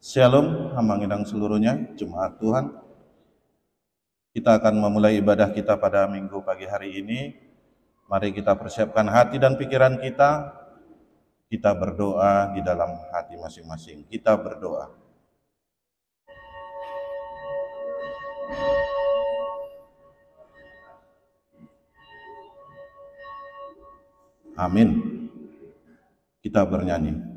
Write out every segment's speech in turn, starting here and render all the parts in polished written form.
Shalom, hamba ngedang seluruhnya, Jemaat Tuhan. Kita akan memulai ibadah kita pada minggu pagi hari ini. Mari kita persiapkan hati dan pikiran kita. Kita berdoa di dalam hati masing-masing. Kita berdoa. Amin. Kita bernyanyi.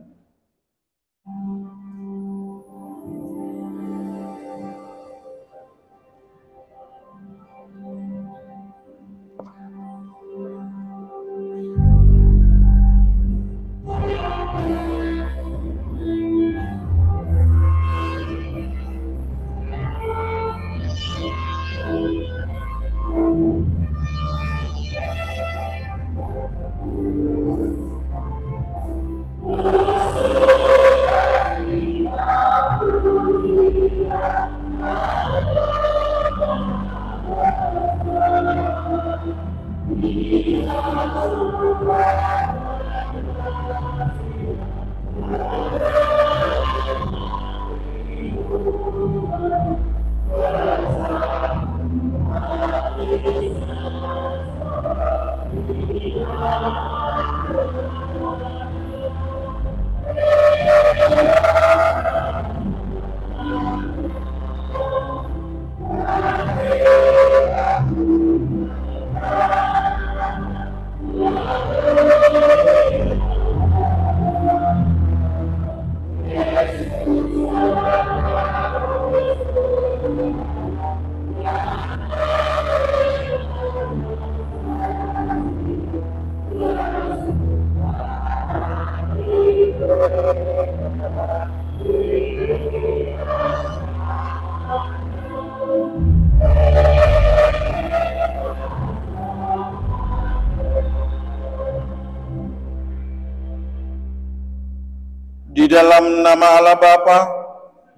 Di dalam nama Allah Bapa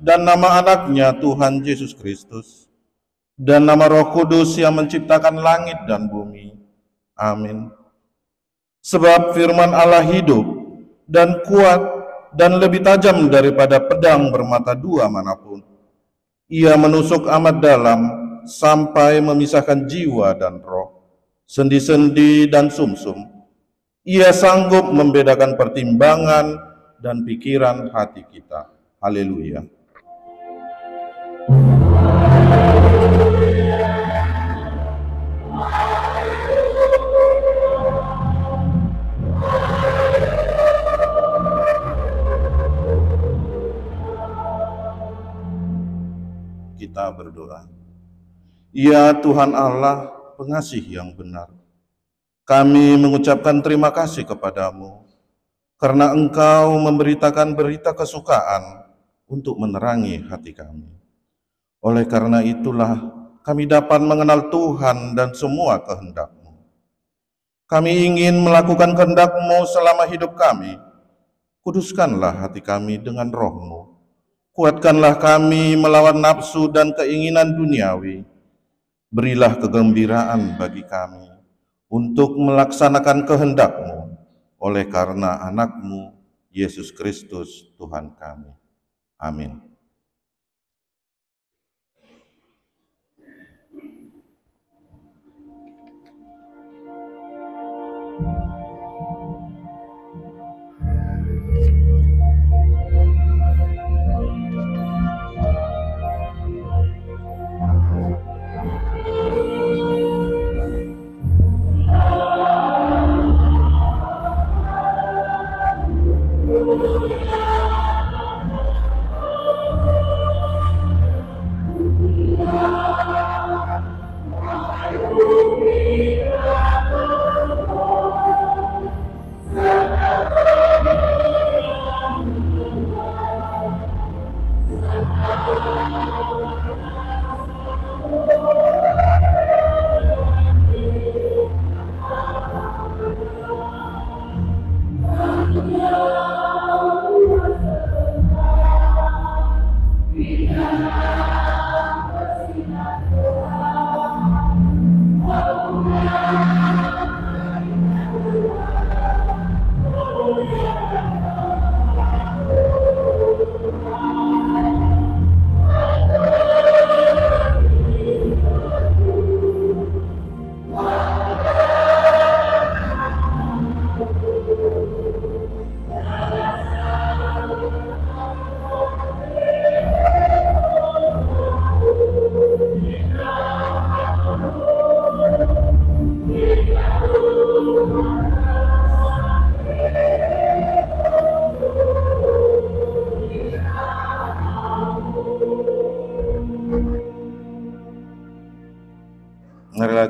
dan nama anaknya Tuhan Yesus Kristus dan nama Roh Kudus yang menciptakan langit dan bumi. Amin. Sebab firman Allah hidup dan kuat dan lebih tajam daripada pedang bermata dua manapun. Ia menusuk amat dalam sampai memisahkan jiwa dan roh, sendi-sendi dan sumsum. Ia sanggup membedakan pertimbangan dan pikiran hati kita. Haleluya. Kita berdoa. Ya Tuhan Allah, pengasih yang benar, kami mengucapkan terima kasih kepadamu karena Engkau memberitakan berita kesukaan untuk menerangi hati kami. Oleh karena itulah kami dapat mengenal Tuhan dan semua kehendak-Mu. Kami ingin melakukan kehendak-Mu selama hidup kami. Kuduskanlah hati kami dengan Roh-Mu. Kuatkanlah kami melawan nafsu dan keinginan duniawi. Berilah kegembiraan bagi kami untuk melaksanakan kehendak-Mu. Oleh karena anak-Mu, Yesus Kristus, Tuhan kami. Amin.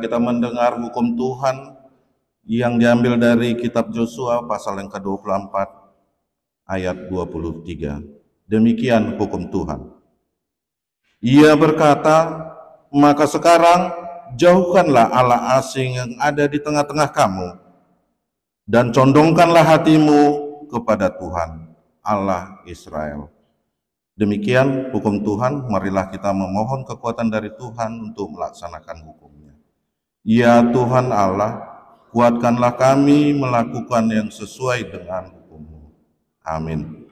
kita mendengar hukum Tuhan yang diambil dari kitab Yosua pasal yang ke-24 ayat 23. Demikian hukum Tuhan. Ia berkata, maka sekarang jauhkanlah Allah asing yang ada di tengah-tengah kamu, dan condongkanlah hatimu kepada Tuhan, Allah Israel. Demikian hukum Tuhan, marilah kita memohon kekuatan dari Tuhan untuk melaksanakan hukumnya. Ya Tuhan Allah, kuatkanlah kami melakukan yang sesuai dengan hukum-Mu. Amin.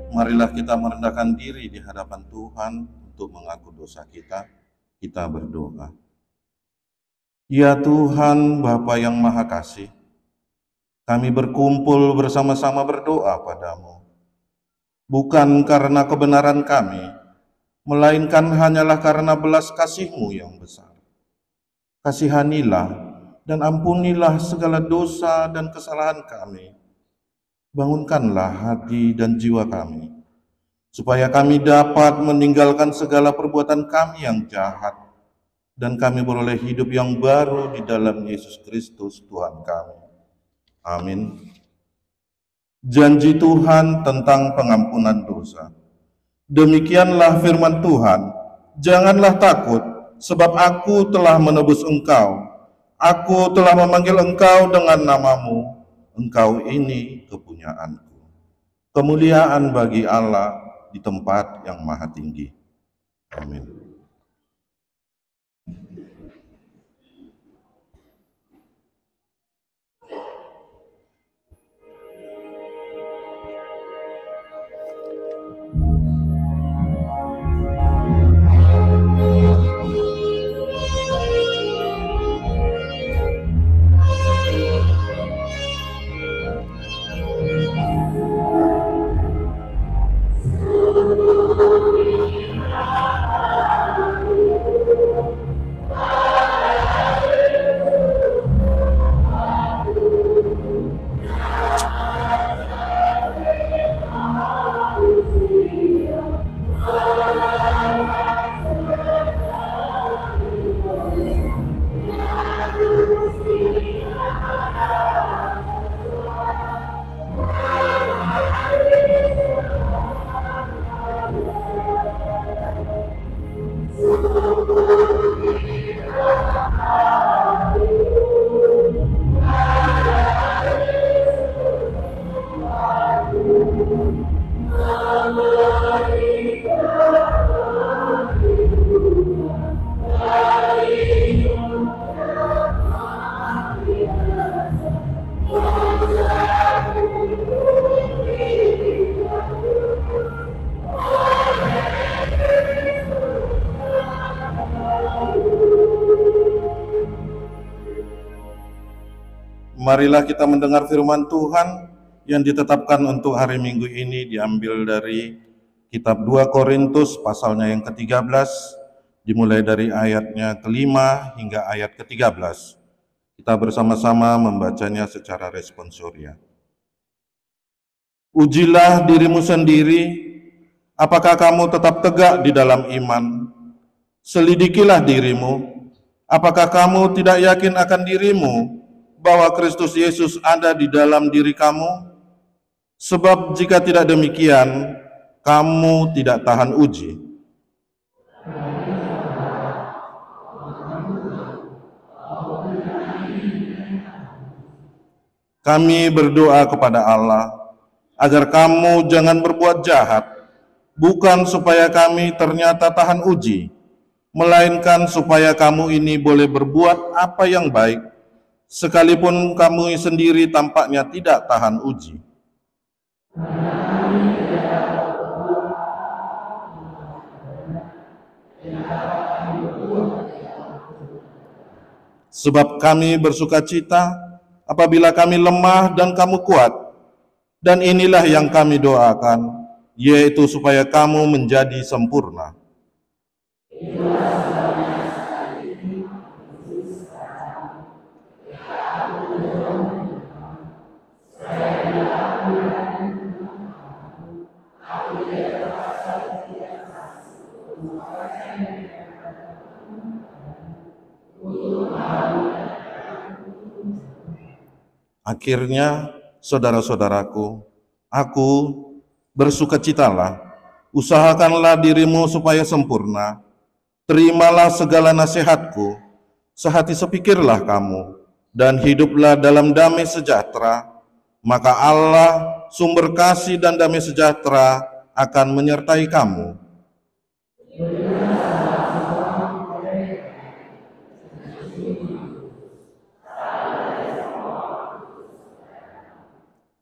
Marilah kita merendahkan diri di hadapan Tuhan untuk mengaku dosa kita. Kita berdoa. Ya Tuhan, Bapa yang Maha Kasih, kami berkumpul bersama-sama berdoa padamu, bukan karena kebenaran kami, melainkan hanyalah karena belas kasih-Mu yang besar. Kasihanilah dan ampunilah segala dosa dan kesalahan kami. Bangunkanlah hati dan jiwa kami, supaya kami dapat meninggalkan segala perbuatan kami yang jahat, dan kami beroleh hidup yang baru di dalam Yesus Kristus Tuhan kami. Amin. Janji Tuhan tentang pengampunan dosa. Demikianlah firman Tuhan, janganlah takut, sebab aku telah menebus engkau. Aku telah memanggil engkau dengan namamu. Engkau ini kepunyaanku. Kemuliaan bagi Allah di tempat yang maha tinggi. Amin. Marilah kita mendengar firman Tuhan yang ditetapkan untuk hari Minggu ini diambil dari kitab 2 Korintus pasalnya yang ke-13, dimulai dari ayatnya ke-5 hingga ayat ke-13. Kita bersama-sama membacanya secara responsoria. Ujilah dirimu sendiri, apakah kamu tetap tegak di dalam iman? Selidikilah dirimu, apakah kamu tidak yakin akan dirimu bahwa Kristus Yesus ada di dalam diri kamu? Sebab jika tidak demikian, kamu tidak tahan uji. Kami berdoa kepada Allah, agar kamu jangan berbuat jahat, bukan supaya kami ternyata tahan uji, melainkan supaya kamu ini boleh berbuat apa yang baik, sekalipun kamu sendiri tampaknya tidak tahan uji. Sebab kami bersukacita apabila kami lemah dan kamu kuat, dan inilah yang kami doakan, yaitu supaya kamu menjadi sempurna. Akhirnya, saudara-saudaraku, aku bersukacitalah, usahakanlah dirimu supaya sempurna, terimalah segala nasihatku, sehati sepikirlah kamu, dan hiduplah dalam damai sejahtera, maka Allah, sumber kasih dan damai sejahtera, akan menyertai kamu.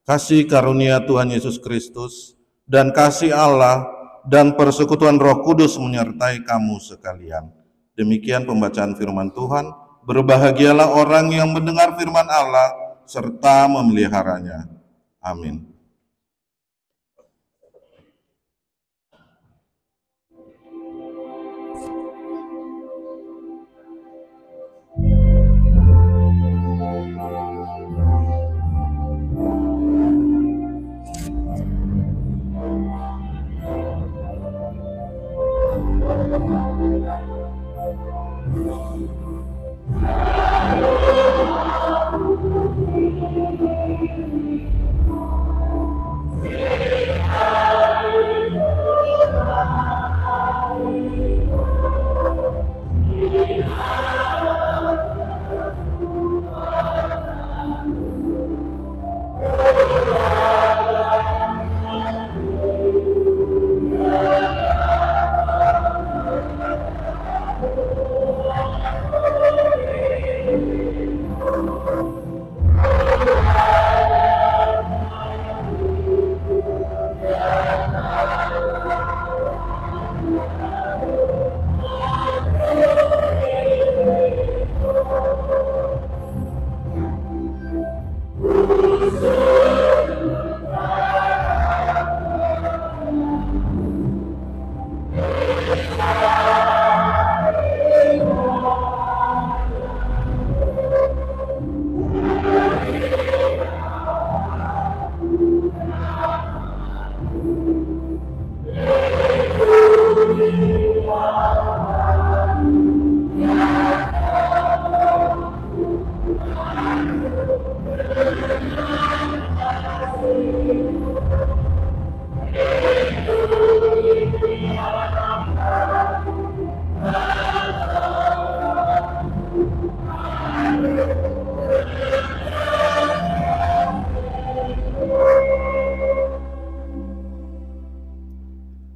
Kasih karunia Tuhan Yesus Kristus dan kasih Allah dan persekutuan Roh Kudus menyertai kamu sekalian. Demikian pembacaan firman Tuhan. Berbahagialah orang yang mendengar firman Allah serta memeliharanya. Amin.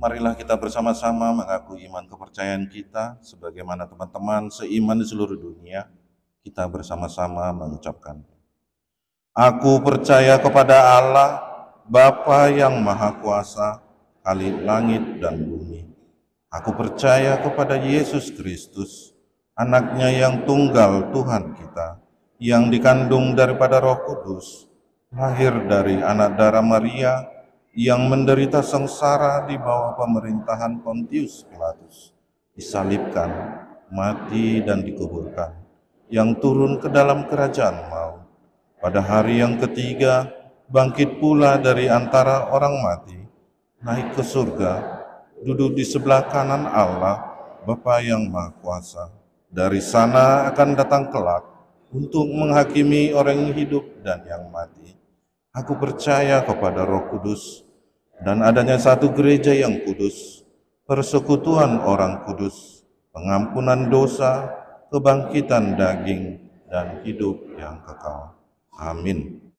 Marilah kita bersama-sama mengaku iman kepercayaan kita, sebagaimana teman-teman seiman di seluruh dunia, kita bersama-sama mengucapkan. Aku percaya kepada Allah, Bapa yang Maha Kuasa, Khalik langit dan bumi. Aku percaya kepada Yesus Kristus, Anaknya yang tunggal Tuhan kita, yang dikandung daripada Roh Kudus, lahir dari anak darah Maria, yang menderita sengsara di bawah pemerintahan Pontius Pilatus, disalibkan, mati dan dikuburkan, yang turun ke dalam kerajaan maut. Pada hari yang ketiga, bangkit pula dari antara orang mati, naik ke surga, duduk di sebelah kanan Allah, Bapa yang Maha Kuasa. Dari sana akan datang kelak untuk menghakimi orang yang hidup dan yang mati. Aku percaya kepada Roh Kudus dan adanya satu gereja yang kudus, persekutuan orang kudus, pengampunan dosa, kebangkitan daging, dan hidup yang kekal. Amin.